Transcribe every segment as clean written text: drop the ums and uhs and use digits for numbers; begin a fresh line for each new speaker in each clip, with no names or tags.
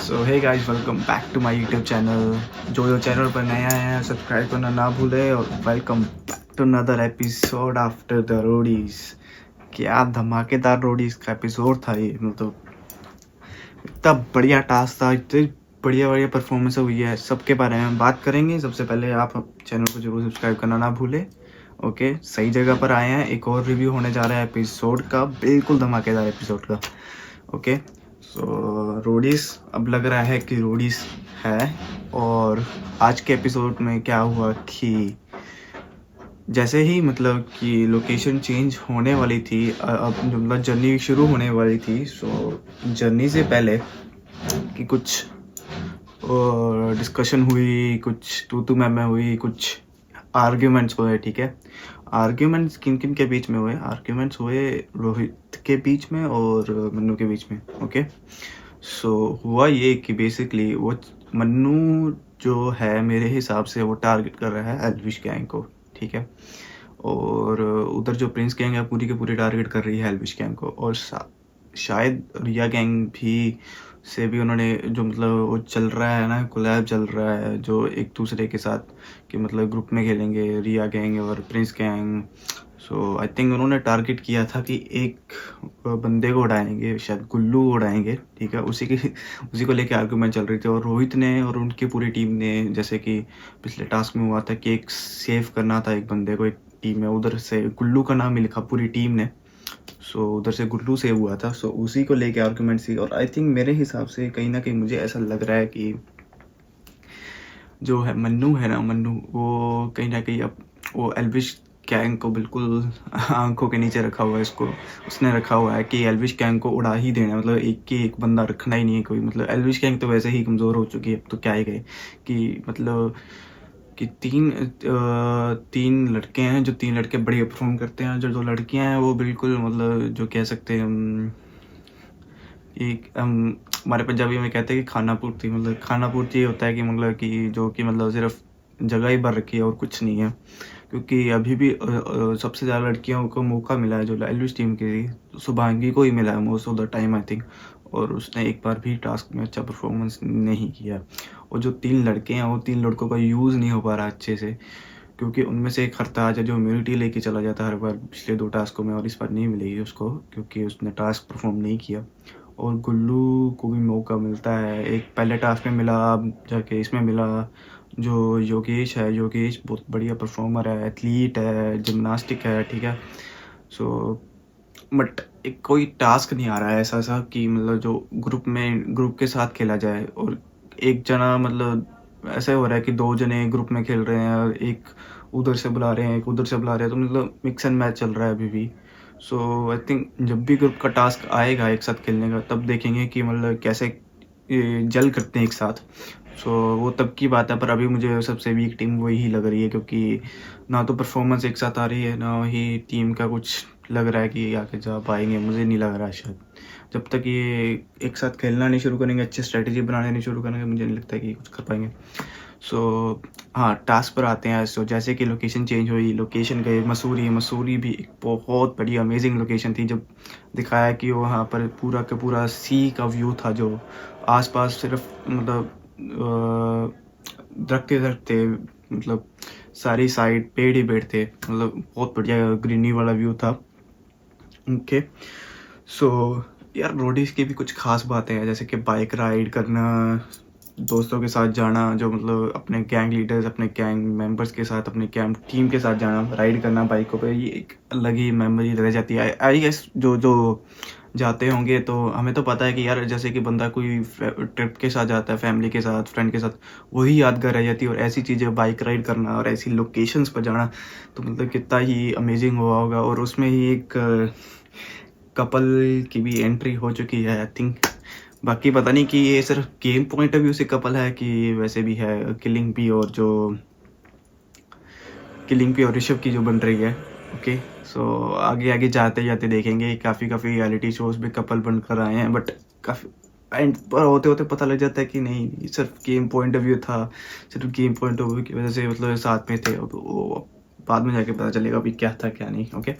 So hey guys, welcome back to my YouTube channel. जो channel पर नया है सब्सक्राइब करना ना भूले और welcome back to another episode after the Roadies. क्या धमाकेदार रोडीज का एपिसोड था ये। मतलब इतना बढ़िया टास्क था, इतनी बढ़िया बढ़िया परफॉर्मेंस हुई है। सबके बारे में बात करेंगे। सबसे पहले आप चैनल को जरूर सब्सक्राइब करना ना भूले। ओके, सही जगह पर आए हैं। एक और रिव्यू होने जा रहा है एपिसोड का, बिल्कुल धमाकेदार एपिसोड का। ओके, सो रोडीज, अब लग रहा है कि रोडीज है। और आज के एपिसोड में क्या हुआ कि जैसे ही मतलब कि लोकेशन चेंज होने वाली थी, अब मतलब जर्नी शुरू होने वाली थी। सो जर्नी से पहले कि कुछ डिस्कशन हुई, कुछ तू मैं हुई, कुछ आर्ग्यूमेंट्स हुए। ठीक है, आर्ग्यूमेंट्स किन किन के बीच में हुए? आर्ग्यूमेंट्स हुए रोहित के बीच में और मन्नू के बीच में। ओके, सो हुआ ये कि बेसिकली वो मन्नू जो है, मेरे हिसाब से वो टारगेट कर रहा है एल्विश गैंग को। ठीक है, और उधर जो प्रिंस गैंग है पूरी की पूरी टारगेट कर रही है एल्विश गैंग को। और शायद रिया गैंग भी से भी उन्होंने जो मतलब वो चल रहा है ना, कोलैब चल रहा है जो एक दूसरे के साथ कि मतलब ग्रुप में खेलेंगे रिया गैंग और Prince gang. So I think उन्होंने टारगेट किया था कि एक बंदे को उड़ाएंगे, शायद गुल्लू को उड़ाएंगे। ठीक है, उसी को लेके आर्गूमेंट चल रही थी। और रोहित ने और उनकी पूरी टीम ने, जैसे कि पिछले टास्क में हुआ था कि एक सेव करना था एक बंदे को एक टीम में, उधर से गुल्लू का नाम ही लिखा पूरी टीम ने। सो उधर से गुल्लू सेव हुआ था। सो उसी को लेके आर्गूमेंट थी। और आई थिंक मेरे हिसाब से कहीं ना कहीं मुझे ऐसा लग रहा है कि जो है मन्नू है ना, मन्नू वो कहीं ना कहीं अब वो एल्विश गैंग को बिल्कुल आंखों के नीचे रखा हुआ है। इसको उसने रखा हुआ है कि एल्विश गैंग को उड़ा ही देना, मतलब एक बंदा रखना ही नहीं है कोई। मतलब एल्विश गैंग तो वैसे ही कमज़ोर हो चुकी है, अब तो क्या ही गए कि मतलब कि तीन लड़के हैं, जो तीन लड़के बढ़िया परफॉर्म करते हैं। जो दो लड़कियां हैं वो बिल्कुल मतलब जो कह सकते हैं एक हमारे पंजाबी में कहते हैं कि खाना पूर्ति। मतलब खाना पूर्ति ये होता है कि मतलब कि जो कि मतलब सिर्फ जगह ही भर रखी है और कुछ नहीं है। क्योंकि अभी भी सबसे ज़्यादा लड़कियों को मौका मिला है जो एल्विश टीम की, शुभांगी को ही मिला है most of the time I think. और उसने एक बार भी टास्क में अच्छा परफॉर्मेंस नहीं किया। और जो तीन लड़के हैं वो तीन लड़कों का यूज़ नहीं हो पा रहा अच्छे से, क्योंकि उनमें से एक हरताज है जो इम्यूनिटी लेके चला जाता है हर बार पिछले 2 टास्कों में, और इस बार नहीं मिलेगी उसको क्योंकि उसने टास्क परफॉर्म नहीं किया। और गुल्लू को भी मौका मिलता है, एक पहले टास्क में मिला, अब जाके इसमें मिला। जो योगेश है, योगेश बहुत बढ़िया परफॉर्मर है, एथलीट है, जिमनास्टिक है। ठीक है, सो बट एक कोई टास्क नहीं आ रहा है ऐसा कि मतलब जो ग्रुप के साथ खेला जाए। और एक जना मतलब ऐसा हो रहा है कि 2 जने ग्रुप में खेल रहे हैं और एक उधर से बुला रहे हैं, एक उधर से बुला रहे हैं। तो मतलब मिक्स एंड मैच चल रहा है अभी भी। सो आई थिंक जब भी ग्रुप का टास्क आएगा एक साथ खेलने का, तब देखेंगे कि मतलब कैसे जल करते हैं एक साथ। सो वो तब की बात है। पर अभी मुझे सबसे वीक टीम वही ही लग रही है, क्योंकि ना तो परफॉर्मेंस एक साथ आ रही है, ना ही टीम का कुछ लग रहा है कि आगे जा पाएंगे। मुझे नहीं लग रहा है शायद जब तक ये एक साथ खेलना नहीं शुरू करेंगे, अच्छी स्ट्रेटजी बनाने नहीं शुरू करेंगे, मुझे नहीं लगता कि कुछ कर पाएंगे। सो हाँ, टास्क पर आते हैं। सो जैसे कि लोकेशन चेंज हुई, लोकेशन गए मसूरी भी एक बहुत बड़ी अमेजिंग लोकेशन थी। जब दिखाया कि वहाँ पर पूरा का पूरा सी का व्यू था, जो आसपास सिर्फ मतलब दरख्त थे, मतलब सारी साइड पेड़ ही पेड़ थे, मतलब बहुत बढ़िया ग्रीनरी वाला व्यू था। ओके, सो यार रोडीज की भी कुछ खास बातें हैं, जैसे कि बाइक राइड करना, दोस्तों के साथ जाना, जो मतलब अपने गैंग लीडर्स, अपने गैंग मेंबर्स के साथ, अपने गैंग टीम के साथ जाना, राइड करना बाइकों पे, ये एक अलग ही मेमोरी रह जाती है। आई गेस जो जाते होंगे तो हमें तो पता है कि यार जैसे कि बंदा कोई ट्रिप के साथ जाता है, फैमिली के साथ, फ्रेंड के साथ, वही यादगार रह जाती है। और ऐसी चीज़ें बाइक राइड करना और ऐसी लोकेशंस पर जाना तो मतलब कितना ही अमेजिंग हुआ होगा। और उसमें ही एक कपल की भी एंट्री हो चुकी है आई थिंक। बाकी पता नहीं कि ये सिर्फ गेम पॉइंट ऑफ व्यू से कपल है कि वैसे भी है। किलिंग भी और ऋषभ की जो बन रही है। ओके, सो आगे जाते जाते देखेंगे। काफ़ी रियलिटी शोज में कपल बनकर आए हैं, बट काफ़ी एंड पर होते होते पता लग जाता है कि नहीं, सिर्फ गेम पॉइंट ऑफ व्यू था। सिर्फ गेम पॉइंट ऑफ व्यू की वजह से मतलब साथ में थे। वो बाद में जाके पता चलेगा अभी क्या था क्या नहीं। ओके,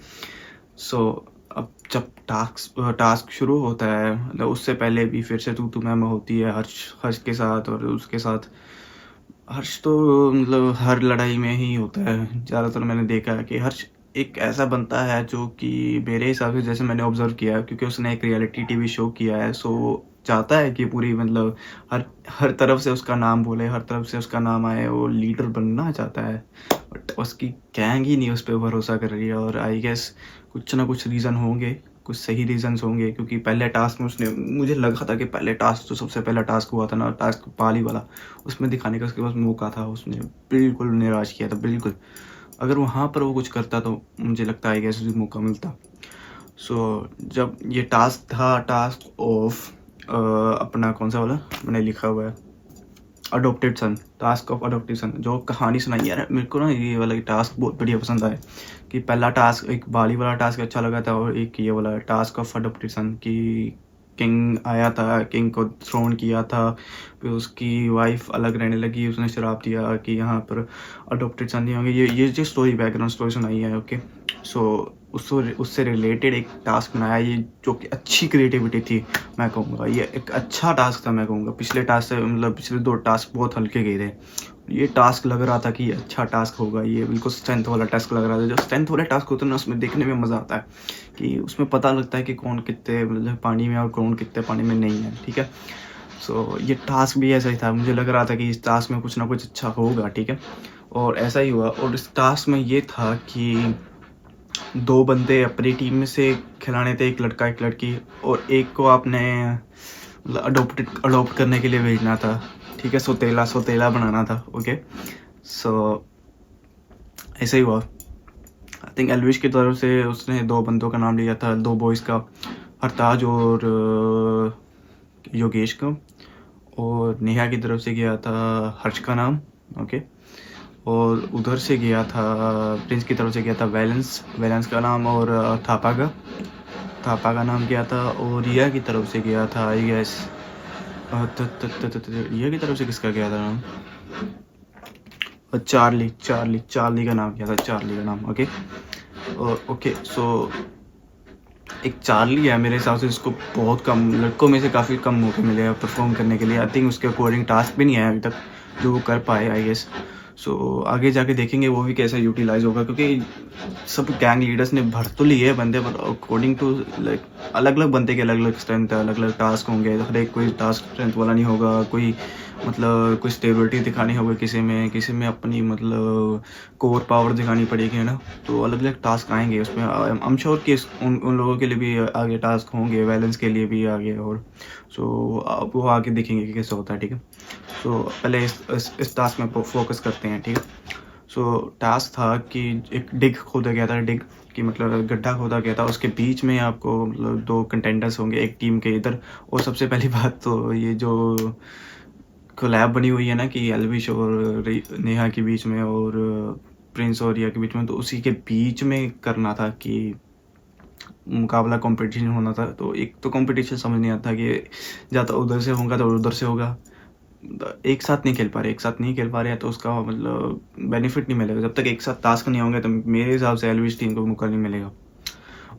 सो अब जब टास्क शुरू होता है मतलब उससे पहले भी फिर से तू मैं होती है हर्ष के साथ और उसके साथ। हर्ष तो मतलब हर लड़ाई में ही होता है, ज़्यादातर मैंने देखा है कि हर्ष एक ऐसा बनता है जो कि मेरे हिसाब से, जैसे मैंने ऑब्ज़र्व किया है क्योंकि उसने एक रियलिटी टीवी शो किया है, सो चाहता है कि पूरी मतलब हर हर तरफ से उसका नाम बोले, हर तरफ से उसका नाम आए, वो लीडर बनना चाहता है। बट उसकी गैंग ही नहीं उस पे भरोसा कर रही है और आई गेस कुछ ना कुछ रीज़न होंगे, कुछ सही रीज़न्स होंगे क्योंकि पहले टास्क में उसने, मुझे लगा था कि पहले टास्क जो सबसे पहला टास्क हुआ था ना, टास्क पाली वाला, उसमें दिखाने का उसके पास मौका था, उसने बिल्कुल निराश किया था, बिल्कुल। अगर वहाँ पर वो कुछ करता तो मुझे लगता है कि ऐसे भी मौका मिलता। सो जब ये टास्क था, टास्क ऑफ अपना कौन सा वाला मैंने लिखा हुआ है, adopted son, task of adopted son, जो कहानी सुनाई यार मेरे को ना, ये वाला टास्क बहुत बढ़िया पसंद आया। कि पहला टास्क एक बाली वाला टास्क अच्छा लगा था और एक ये वाला टास्क ऑफ अडॉप्टेड सन की किंग आया था, किंग को थ्रोन किया था, फिर उसकी वाइफ अलग रहने लगी, उसने श्राप दिया कि यहाँ पर अडॉप्टेड सन नहीं होंगे। ये जो स्टोरी, बैकग्राउंड स्टोरी सुनाई है, ओके। सो उससे रिलेटेड एक टास्क बनाया, ये जो कि अच्छी क्रिएटिविटी थी मैं कहूँगा, ये एक अच्छा टास्क था मैं कहूँगा। पिछले टास्क से मतलब पिछले 2 टास्क बहुत हल्के गए थे, ये टास्क लग रहा था कि अच्छा टास्क होगा, ये बिल्कुल स्ट्रेंथ वाला टास्क लग रहा था। जो स्ट्रेंथ वाले टास्क होते हैं ना, उसमें देखने में मज़ा आता है कि उसमें पता लगता है कि कौन कितने मतलब पानी में और कौन कितने पानी में नहीं है, ठीक है। सो ये टास्क भी ऐसा ही था, मुझे लग रहा था कि इस टास्क में कुछ ना कुछ अच्छा होगा, ठीक है, और ऐसा ही हुआ। और इस टास्क में ये था कि 2 बंदे अपनी टीम में से खिलाने थे, एक लड़का एक लड़की, और एक को आपने मतलब अडोप्ट करने के लिए भेजना था, ठीक है, सोतेला बनाना था, ओके। सो ऐसे ही हुआ। आई थिंक एलविश की तरफ से उसने 2 बंदों का नाम लिया था, 2 बॉयज़ का, हरताज और योगेश का, और नेहा की तरफ से गया था हर्ष का नाम, ओके। और उधर से गया था प्रिंस की तरफ से गया था वैलेंस का नाम, और थापा का नाम गया था, और रिया की तरफ से गया था आई गेस, रिया की तरफ से किसका गया था नाम, और चार्ली का नाम गया था, चार्ली का नाम, ओके। और ओके, सो एक चार्ली है मेरे हिसाब से, इसको बहुत कम लड़कों में से काफ़ी कम मौके मिले हैं परफॉर्म करने के लिए। आई थिंक उसके अकॉर्डिंग टास्क भी नहीं आया अभी तक जो वो कर पाए, आई गेस। सो आगे जाके देखेंगे वो भी कैसा यूटिलाइज होगा, क्योंकि सब गैंग लीडर्स ने भर तो लिए है बंदे, पर अकॉर्डिंग टू लाइक अलग अलग बंदे के अलग अलग स्ट्रेंथ है, अलग अलग टास्क होंगे, हर एक कोई टास्क स्ट्रेंथ वाला नहीं होगा, कोई मतलब कोई स्टेबिलिटी दिखानी होगी किसी में अपनी मतलब कोर पावर दिखानी पड़ेगी, है ना। तो अलग अलग टास्क आएंगे उसमें, आई एम श्योर कि उन लोगों के लिए भी आगे टास्क होंगे, वैलेंस के लिए भी आगे, और सो वो आगे देखेंगे कि कैसे होता है, ठीक है। तो पहले इस टास्क में फोकस करते हैं, ठीक है। सो टास्क था कि एक डिग खोदा गया था, डिग कि मतलब गड्ढा खोदा गया था, उसके बीच में आपको मतलब 2 कंटेंडर्स होंगे एक टीम के इधर। और सबसे पहली बात तो ये जो कोलैब बनी हुई है ना कि एल्विश और नेहा के बीच में और प्रिंस और रिया के बीच में, तो उसी के बीच में करना था कि मुकाबला कंपटीशन होना था। तो एक तो कंपटीशन समझ नहीं आता कि या तो उधर से होगा तो उधर से होगा, एक साथ नहीं खेल पा रहे हैं तो उसका मतलब बेनिफिट नहीं मिलेगा। जब तक एक साथ टास्क नहीं होंगे तो मेरे हिसाब से एल्विश टीम को मौका नहीं मिलेगा।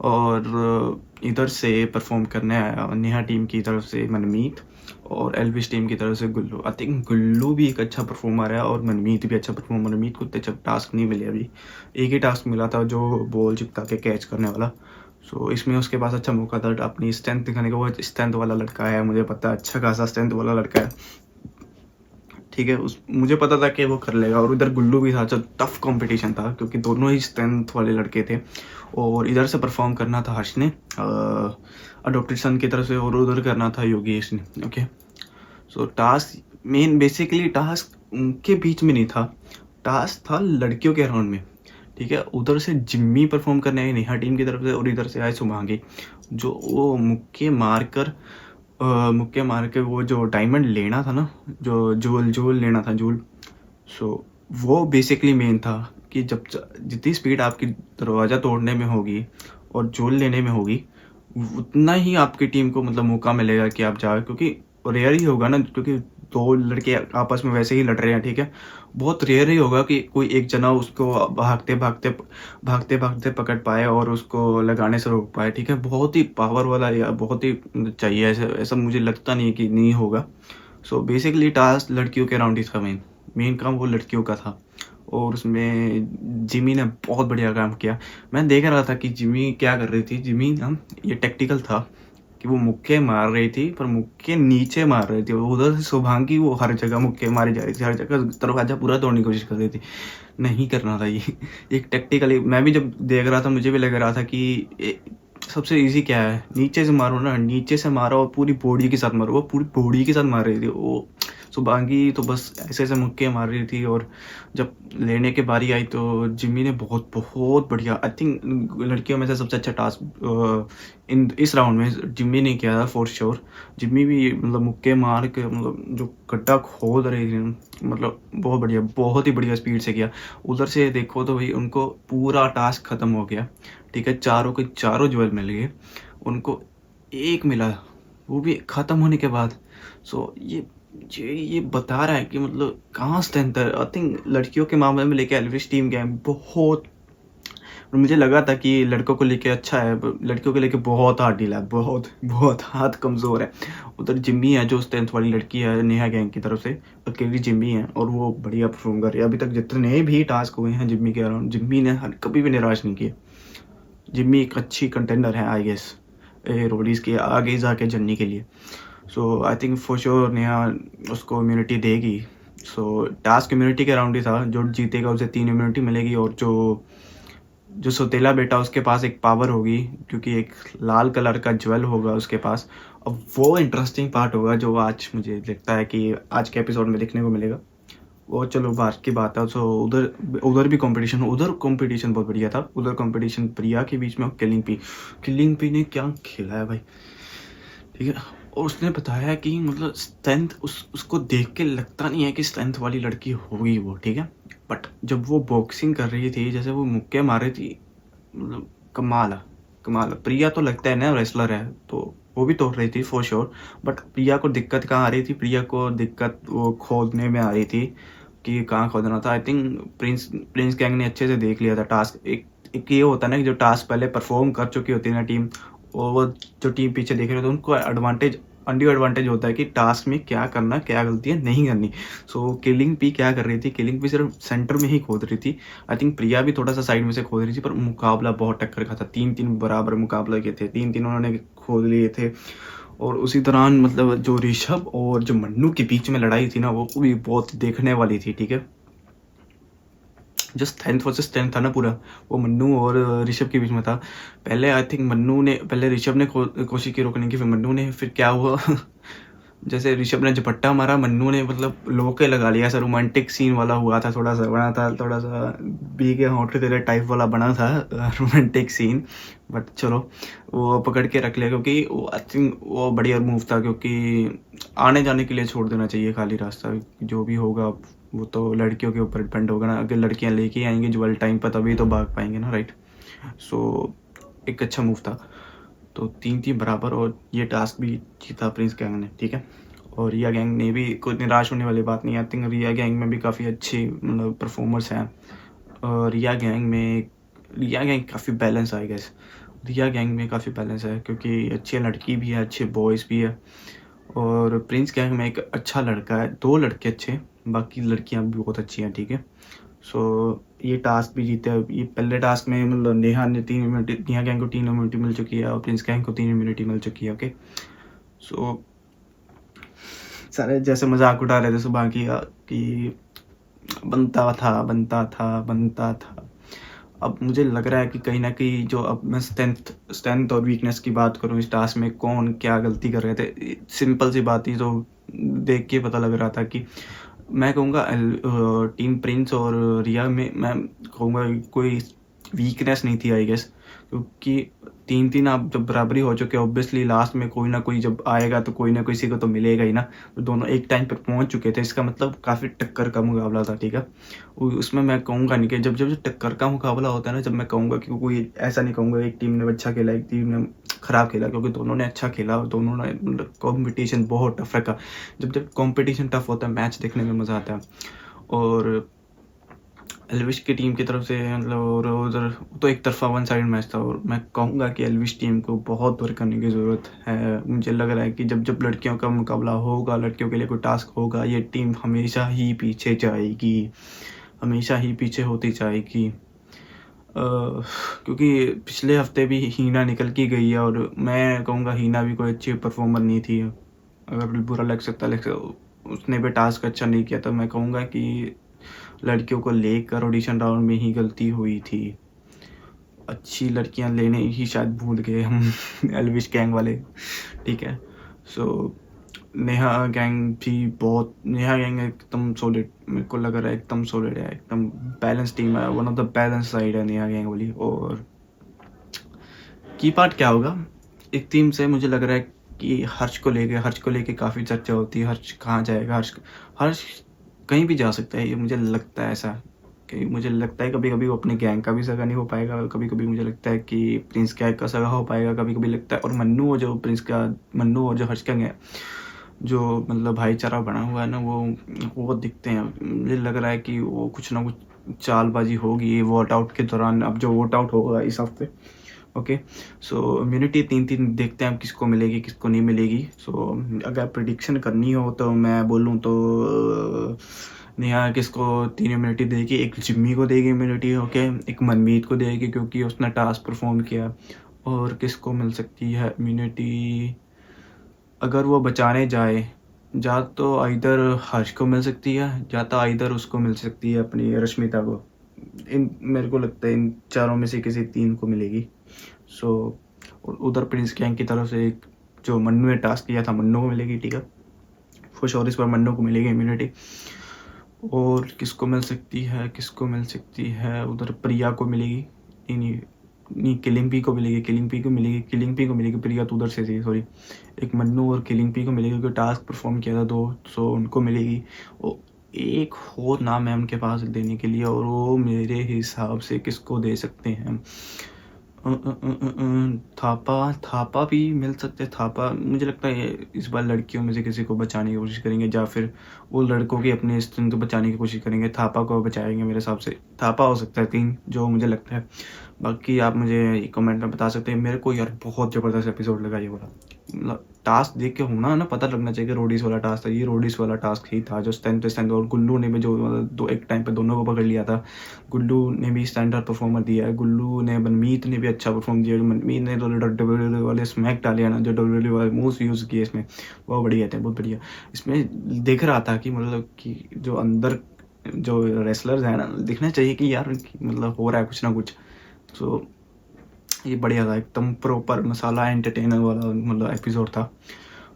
और इधर से परफॉर्म करने आया नेहा टीम की तरफ से मनमीत, और एल्विश टीम की तरफ से गुल्लू। आई थिंक गुल्लू भी एक अच्छा परफॉर्मर है और मनमीत भी अच्छा परफॉर्मर। मनमीत को इतने टास्क नहीं मिले अभी, एक ही टास्क मिला था जो बॉल चिपका के कैच करने वाला। सो इसमें उसके पास अच्छा मौका था अपनी स्ट्रेंथ दिखाने का। वो स्ट्रेंथ वाला लड़का है, मुझे पता है, अच्छा खासा स्ट्रेंथ वाला लड़का है, ठीक है। मुझे पता था कि वो कर लेगा। और उधर गुल्लू भी था, जो टफ कंपटीशन था क्योंकि दोनों ही स्ट्रेंथ वाले लड़के थे। और इधर से परफॉर्म करना था हर्ष ने अडॉप्टेड सन की तरफ से, और उधर करना था योगेश ने, ओके। सो टास्क मेन बेसिकली टास्क उनके बीच में नहीं था, टास्क था लड़कियों के राउंड में, ठीक है। उधर से जिम्मी परफॉर्म करने आई नेहा टीम की तरफ से, और इधर से आए शुभांगी, जो वो मुक्के मार के वो जो डायमंड लेना था ना, जो जूल लेना था, जूल। सो वो बेसिकली मेन था कि जब जितनी स्पीड आपकी दरवाज़ा तोड़ने में होगी और जूल लेने में होगी, उतना ही आपकी टीम को मतलब मौका मिलेगा कि आप जाओ, क्योंकि रेयर ही होगा ना, क्योंकि दो लड़के आपस में वैसे ही लड़ रहे हैं, ठीक है। बहुत रेयर ही होगा कि कोई एक जना उसको भागते भागते पकड़ पाए और उसको लगाने से रोक पाए, ठीक है। बहुत ही पावर वाला या बहुत ही चाहिए, ऐसा ऐसा मुझे लगता नहीं है कि नहीं होगा। सो बेसिकली टास्क लड़कियों के अराउंड ही था, मेन काम वो लड़कियों का था। और उसमें जिमी ने बहुत बढ़िया काम किया। मैं देख रहा था कि जिमी क्या कर रही थी। जिमी ना, ये टैक्टिकल था कि वो मुक्के मार रही थी, पर मुक्के नीचे मार रही थी। वो उधर से शुभांगी वो हर जगह मुक्के मारी जा रही थी, हर जगह दरवाजा पूरा तोड़ने की कोशिश कर रही थी। नहीं करना था ये। एक टैक्टिकली मैं भी जब देख रहा था मुझे भी लग रहा था कि सबसे इजी क्या है, नीचे से मारो ना, नीचे से मारो और पूरी बॉडी के साथ मारो। वो पूरी बॉडी के साथ मार रही थी वो शुभांगी, तो बस ऐसे ऐसे मुक्के मार रही थी। और जब लेने के बारी आई तो जिम्मी ने बहुत बहुत बढ़िया, आई थिंक लड़कियों में से सबसे अच्छा टास्क इन इस राउंड में जिम्मी ने किया था फॉर श्योर। जिम्मी भी मतलब मुक्के मार के मतलब जो गड्ढा खोद रही थी, मतलब बहुत बढ़िया, बहुत ही बढ़िया स्पीड से किया। उधर से देखो तो भाई उनको पूरा टास्क ख़त्म हो गया, ठीक है। चारों के चारों ज्वेल मिल गए उनको, एक मिला वो भी ख़त्म होने के बाद। सो ये बता रहा है कि मतलब कहाँ स्ट्रेंथ है। आई थिंक लड़कियों के मामले में लेके एलविश टीम गए बहुत। और मुझे लगा था कि लड़कों को लेके अच्छा है, लड़कियों को लेके बहुत हाथ ढीला है, बहुत बहुत हाथ कमज़ोर है। उधर जिम्मी है जो स्ट्रेंथ वाली लड़की है नेहा गैंग की तरफ से, अकेली जिम्मी है और वो बढ़िया परफॉर्म कर रही है। अभी तक जितने भी टास्क हुए हैं जिम्मी के अराउंड, जिम्मी ने कभी भी निराश नहीं किया। जिम्मी एक अच्छी कंटेंडर है आई गेस रोडीज़ के आगे जाके जर्नी के लिए। So I think for sure Neha उसको इम्यूनिटी देगी। सो टास्क इम्यूनिटी के राउंड ही था, जो जीतेगा उसे 3 इम्यूनिटी मिलेगी। और जो सौतेला बेटा उसके पास एक पावर होगी, क्योंकि एक लाल कलर का ज्वेल होगा उसके पास। अब वो इंटरेस्टिंग पार्ट होगा जो आज मुझे लगता है कि आज के एपिसोड में देखने को मिलेगा। वो चलो बात की बात है। सो उधर भी कंपटीशन, उधर कंपटीशन बहुत बढ़िया था। उधर कंपटीशन प्रिया के बीच में और किलिंग पी ने क्या खेला है भाई, ठीक है। और उसने बताया कि मतलब स्ट्रेंथ उसको देख के लगता नहीं है कि स्ट्रेंथ वाली लड़की होगी वो, ठीक है। बट जब वो बॉक्सिंग कर रही थी, जैसे वो मुक्के मार रही थी, मतलब कमाल है, कमाल है। प्रिया तो लगता है ना रेसलर है, तो वो भी तोड़ रही थी फॉर श्योर। बट प्रिया को दिक्कत कहाँ आ रही थी, प्रिया को दिक्कत वो खोदने में आ रही थी कि कहाँ खोदना था। आई थिंक प्रिंस गैंग ने अच्छे से देख लिया था टास्क। एक ये होता है ना कि जो टास्क पहले परफॉर्म कर चुकी होती है ना टीम, और वो जो टीम पीछे देख रहे होते हैं उनको अनड्यू एडवांटेज होता है कि टास्क में क्या करना, क्या गलतियाँ नहीं करनी। सो किलिंग पी क्या कर रही थी, किलिंग पी सिर्फ सेंटर में ही खोद रही थी। आई थिंक प्रिया भी थोड़ा सा साइड में से खोद रही थी, पर मुकाबला बहुत टक्कर का था। 3-3 बराबर मुकाबला के थे, 3-3 उन्होंने खोद लिए थे। और उसी दौरान मतलब जो ऋषभ और जो मन्नू के बीच में लड़ाई थी ना, वो भी बहुत देखने वाली थी, ठीक है। जो स्ट्रेंथ वर्सेस स्ट्रेंथ था ना पूरा, वो मन्नू और ऋषभ के बीच में था। पहले आई थिंक पहले ऋषभ ने कोशिश की रोकने की, फिर मन्नू ने, फिर क्या हुआ जैसे ऋषभ ने झपट्टा मारा, मन्नू ने मतलब लोके लगा लिया। ऐसा रोमांटिक सीन वाला हुआ था, थोड़ा सा बना था, थोड़ा सा बी के होंठ तेरे टाइप वाला बना था रोमांटिक सीन। बट चलो वो पकड़ के रख लिया, क्योंकि वो आई थिंक वो बढ़िया मूव था, क्योंकि आने जाने के लिए छोड़ देना चाहिए खाली रास्ता। जो भी होगा वो तो लड़कियों के ऊपर डिपेंड होगा ना। अगर लड़कियां लेके आएंगी ज्वेल टाइम पर, तभी तो भाग पाएंगे ना, राइट। सो एक अच्छा मूव था। तो 3-3 बराबर, और ये टास्क भी जीता प्रिंस गैंग ने, ठीक है। और रिया गैंग ने भी, कोई निराश होने वाली बात नहीं। आई थिंक रिया गैंग में भी काफ़ी अच्छी मतलब परफॉर्मर्स हैं। और रिया गैंग काफ़ी बैलेंस है, आई गेस। रिया गैंग में काफ़ी बैलेंस है, क्योंकि अच्छी लड़की भी है, अच्छे बॉयज़ भी है। और प्रिंस गैंग में एक अच्छा लड़का है, 2 लड़के अच्छे, बाकी लड़कियां भी बहुत अच्छी हैं, ठीक है। सो ये टास्क भी जीते। ये पहले टास्क में मतलब नेहा गैंग को 3 इम्यूनिटी मिल चुकी है और प्रिंस गैंग को 3 इम्यूनिटी मिल चुकी है, ओके। सो सारे जैसे मजाक उड़ा रहे थे सुबह की कि बनता था। अब मुझे लग रहा है कि कहीं ना कहीं जो, अब मैं स्ट्रेंथ और वीकनेस की बात करूँ इस टास्क में, कौन क्या गलती कर रहे थे, सिंपल सी बात ही तो देख के पता लग रहा था कि मैं कहूँगा टीम प्रिंस और रिया में मैं कहूँगा कोई वीकनेस नहीं थी, आई गेस। क्योंकि 3-3 आप जब बराबरी हो चुके ऑब्वियसली लास्ट में कोई ना कोई जब आएगा तो कोई ना किसी को तो मिलेगा ही ना। तो दोनों एक टाइम पर पहुंच चुके थे, इसका मतलब काफ़ी टक्कर का मुकाबला था, ठीक है। उसमें मैं कहूँगा नहीं कि जब जब टक्कर का मुकाबला होता है ना, जब मैं कहूँगा कि कोई ऐसा नहीं कहूँगा एक टीम ने अच्छा खेला एक टीम ने ख़राब खेला, क्योंकि दोनों ने अच्छा खेला और दोनों ने मतलब कॉम्पिटिशन बहुत टफ रखा। जब जब कॉम्पिटिशन टफ होता है मैच देखने में मज़ा आता है। और एल्विश की टीम की तरफ से मतलब और उधर तो एक तरफा वन साइड मैच था, और मैं कहूँगा कि एल्विश टीम को बहुत वर्क करने की ज़रूरत है। मुझे लग रहा है कि जब जब लड़कियों का मुकाबला होगा, लड़कियों के लिए कोई टास्क होगा, ये टीम हमेशा ही पीछे जाएगी, हमेशा ही पीछे होती जाएगी। क्योंकि पिछले हफ्ते भी हीना निकल के गई है, और मैं कहूँगा हीना भी कोई अच्छी परफॉर्मर नहीं थी। अगर बुरा लग सकता उसने भी टास्क अच्छा नहीं किया, तो मैं कहूँगा कि लड़कियों को लेकर ऑडिशन राउंड में ही गलती हुई थी। अच्छी लड़कियां लेने ही शायद भूल गए हम एल्विश गैंग वाले, ठीक है। सो नेहा गैंग भी बहुत, नेहा गैंग एकदम सॉलिड, मेरे को लग रहा है एकदम सॉलिड है, एकदम बैलेंस टीम है, one of the balance side है नेहा गैंग वाली। और की पार्ट क्या होगा एक टीम से, मुझे लग रहा है कि हर्ष को लेके काफ़ी चर्चा होती है। हर्ष कहाँ जाएगा, हर्ष कहीं भी जा सकता है, ये मुझे लगता है ऐसा कि मुझे लगता है कभी कभी वो अपने गैंग का भी सगा नहीं हो पाएगा, कभी कभी मुझे लगता है कि प्रिंस गैंग का सगा हो पाएगा, कभी कभी लगता है। और मन्नू और जो प्रिंस का मन्नू और जो हर्ष गैंग है, जो मतलब भाईचारा बना हुआ है ना, वो दिखते हैं। मुझे लग रहा है कि वो कुछ ना कुछ चालबाजी होगी वोट आउट के दौरान, अब जो वोट आउट होगा इस हफ्ते। ओके, सो इम्यूनिटी 3-3 देखते हैं अब किसको मिलेगी किसको नहीं मिलेगी। सो अगर प्रिडिक्शन करनी हो तो मैं बोलूँ तो नेहा किसको 3 इम्यूनिटी देगी, एक जिम्मी को देगी इम्यूनिटी, ओके, एक मनमीत को देगी क्योंकि उसने टास्क परफॉर्म किया। और किसको मिल सकती है इम्यूनिटी अगर वो बचाने जाए, या तो इधर हर्ष को मिल सकती है, या तो इधर उसको मिल सकती है अपनी रश्मिता को। इन मेरे को लगता है इन चारों में से किसी 3 को मिलेगी। सो उधर प्रिंस गैंग की तरफ से एक जो मन्नू ने टास्क किया था मन्नू को मिलेगी, ठीक है, खुश और इस पर मन्नू को मिलेगी इम्यूनिटी। और किसको मिल सकती है उधर प्रिया को मिलेगी, नहीं किलिंग पी को मिलेगी, प्रिया तो उधर से थी, सॉरी। एक मन्नू और किलिंग पी को मिलेगी क्योंकि टास्क परफॉर्म किया था 2, सो उनको मिलेगी। और एक और नाम है उनके पास देने के लिए, और वो मेरे हिसाब से किसको दे सकते हैं, थापा भी मिल सकते। थापा मुझे लगता है इस बार लड़कियों में से किसी को बचाने की कोशिश करेंगे, या फिर वो लड़कों की अपने स्ट्रेंथ को बचाने की कोशिश करेंगे, थापा को बचाएंगे। मेरे हिसाब से थापा हो सकता है 3, जो मुझे लगता है। बाकी आप मुझे कमेंट में बता सकते हैं। मेरे को यार बहुत ज़बरदस्त एपिसोड लगा ये वाला, मतलब टास्क देख के होना ना पता लगना चाहिए कि रोडिस वाला टास्क था, ये रोडिस वाला टास्क ही था जो स्टैंड। और गुल्लू ने भी जो मतलब एक टाइम पे दोनों को पकड़ लिया था, गुल्लू ने भी स्टैंडर्ड परफॉर्मर दिया है, गुल्लू ने मनमीत ने भी अच्छा परफॉर्म दिया। मनमीत ने तो डब्ल्यू वाले स्मैक डाले ना, जो डब्ल्यू वाले मूव्स यूज़ किए इसमें, वो बढ़िया थे, बहुत बढ़िया। इसमें दिख रहा था कि मतलब कि जो अंदर जो रेसलर्स हैं ना, दिखना चाहिए कि यार मतलब हो रहा है कुछ ना कुछ। सो ये बढ़िया था, एकदम प्रॉपर मसाला एंटरटेनर वाला मतलब एपिसोड था।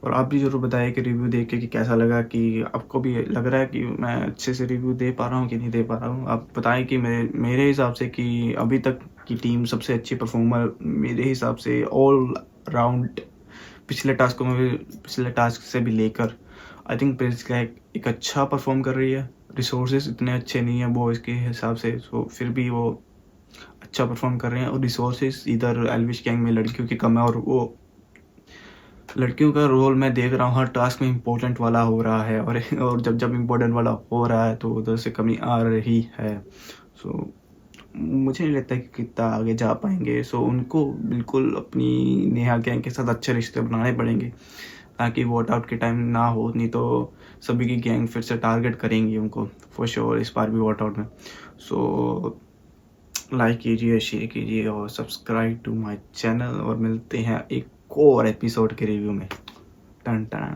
और आप भी ज़रूर बताइए कि रिव्यू देख के कि कैसा लगा, कि आपको भी लग रहा है कि मैं अच्छे से रिव्यू दे पा रहा हूँ कि नहीं दे पा रहा हूँ। आप बताएं कि मेरे हिसाब से कि अभी तक की टीम सबसे अच्छी परफॉर्मर मेरे हिसाब से ऑल राउंड पिछले टास्क से भी लेकर आई थिंक प्रिंस का एक अच्छा परफॉर्म कर रही है। रिसोर्सेज इतने अच्छे नहीं हैं वो इसके हिसाब से, तो फिर भी वो अच्छा परफॉर्म कर रहे हैं। और रिसोर्सेज इधर एल्विश गैंग में लड़कियों की कम है, और वो लड़कियों का रोल मैं देख रहा हूँ हर टास्क में इम्पोर्टेंट वाला हो रहा है, और जब इम्पोर्टेंट वाला हो रहा है तो उधर से कमी आ रही है। सो मुझे नहीं लगता कि कितना आगे जा पाएंगे। सो उनको बिल्कुल अपनी नेहा गैंग के साथ अच्छे रिश्ते बनाने पड़ेंगे ताकि वोट आउट के टाइम ना हो, नहीं तो सभी की गैंग फिर से टारगेट करेंगी उनको फॉर श्योर इस बार भी वोट आउट में। सो लाइक कीजिए, शेयर कीजिए और सब्सक्राइब टू माय चैनल, और मिलते हैं एक और एपिसोड के रिव्यू में। टन टन।